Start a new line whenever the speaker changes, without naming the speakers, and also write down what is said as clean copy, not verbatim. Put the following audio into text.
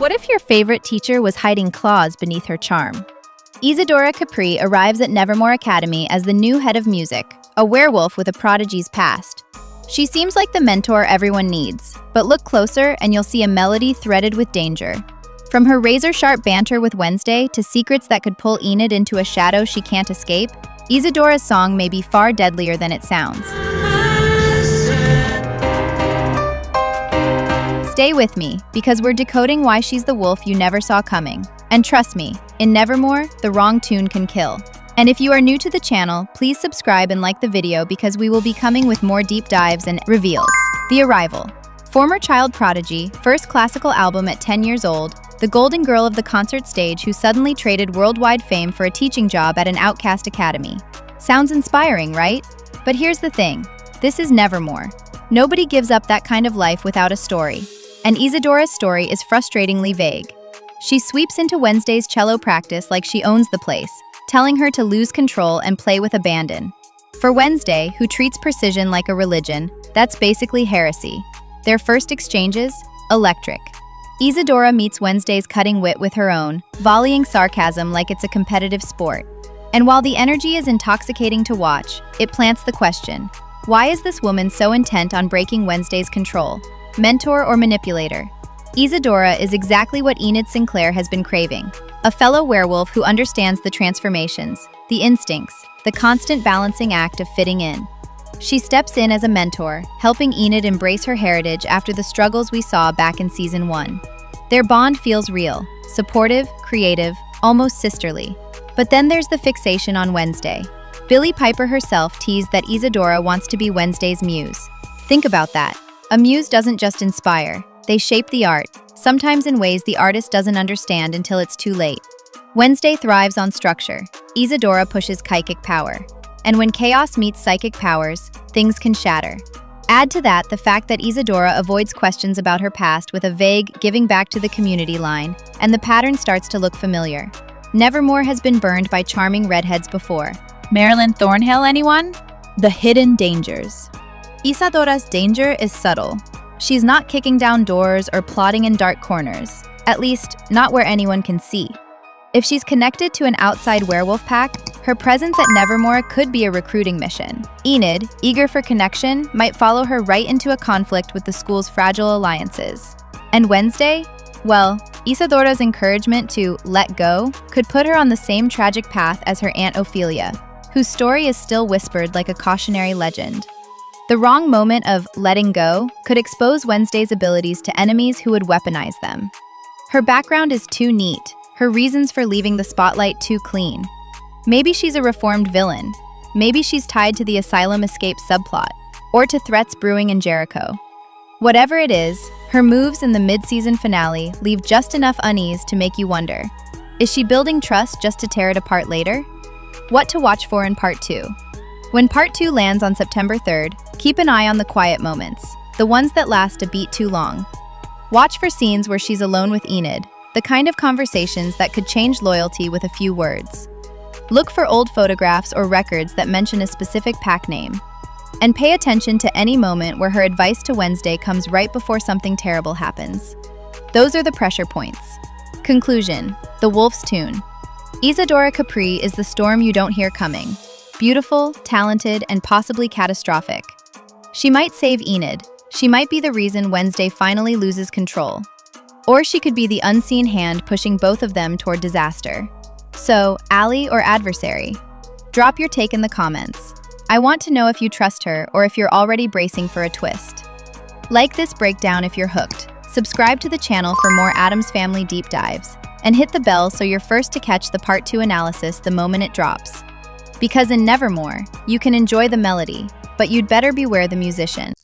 What if your favorite teacher was hiding claws beneath her charm? Isadora Capri arrives at Nevermore Academy as the new head of music, a werewolf with a prodigy's past. She seems like the mentor everyone needs, but look closer and you'll see a melody threaded with danger. From her razor-sharp banter with Wednesday to secrets that could pull Enid into a shadow she can't escape, Isadora's song may be far deadlier than it sounds. Stay with me, because we're decoding why she's the wolf you never saw coming. And trust me, in Nevermore, the wrong tune can kill. And if you are new to the channel, please subscribe and like the video because we will be coming with more deep dives and reveals. The Arrival. Former child prodigy, first classical album at 10 years old, the golden girl of the concert stage who suddenly traded worldwide fame for a teaching job at an outcast academy. Sounds inspiring, right? But here's the thing. This is Nevermore. Nobody gives up that kind of life without a story. And Isadora's story is frustratingly vague. She sweeps into Wednesday's cello practice like she owns the place, telling her to lose control and play with abandon. For Wednesday, who treats precision like a religion, that's basically heresy. Their first exchanges? Electric. Isadora meets Wednesday's cutting wit with her own, volleying sarcasm like it's a competitive sport. And while the energy is intoxicating to watch, it plants the question, why is this woman so intent on breaking Wednesday's control? Mentor or manipulator? Isadora is exactly what Enid Sinclair has been craving, a fellow werewolf who understands the transformations, the instincts, the constant balancing act of fitting in. She steps in as a mentor, helping Enid embrace her heritage after the struggles we saw back in Season 1. Their bond feels real, supportive, creative, almost sisterly. But then there's the fixation on Wednesday. Billie Piper herself teased that Isadora wants to be Wednesday's muse. Think about that. A muse doesn't just inspire, they shape the art, sometimes in ways the artist doesn't understand until it's too late. Wednesday thrives on structure. Isadora pushes psychic power. And when chaos meets psychic powers, things can shatter. Add to that the fact that Isadora avoids questions about her past with a vague giving back to the community line, and the pattern starts to look familiar. Nevermore has been burned by charming redheads before.
Marilyn Thornhill, anyone? The hidden dangers.
Isadora's danger is subtle. She's not kicking down doors or plotting in dark corners, at least not where anyone can see. If she's connected to an outside werewolf pack, her presence at Nevermore could be a recruiting mission. Enid, eager for connection, might follow her right into a conflict with the school's fragile alliances. And Wednesday? Well, Isadora's encouragement to let go could put her on the same tragic path as her Aunt Ophelia, whose story is still whispered like a cautionary legend. The wrong moment of letting go could expose Wednesday's abilities to enemies who would weaponize them. Her background is too neat, her reasons for leaving the spotlight too clean. Maybe she's a reformed villain. Maybe she's tied to the asylum escape subplot, or to threats brewing in Jericho. Whatever it is, her moves in the mid-season finale leave just enough unease to make you wonder, is she building trust just to tear it apart later? What to watch for in Part 2? When Part 2 lands on September 3rd, keep an eye on the quiet moments, the ones that last a beat too long. Watch for scenes where she's alone with Enid, the kind of conversations that could change loyalty with a few words. Look for old photographs or records that mention a specific pack name. And pay attention to any moment where her advice to Wednesday comes right before something terrible happens. Those are the pressure points. Conclusion: The Wolf's Tune. Isadora Capri is the storm you don't hear coming. Beautiful, talented, and possibly catastrophic. She might save Enid. She might be the reason Wednesday finally loses control. Or she could be the unseen hand pushing both of them toward disaster. So, ally or adversary? Drop your take in the comments. I want to know if you trust her or if you're already bracing for a twist. Like this breakdown if you're hooked. Subscribe to the channel for more Addams Family deep dives. And hit the bell so you're first to catch the Part 2 analysis the moment it drops. Because in Nevermore, you can enjoy the melody, but you'd better beware the musician.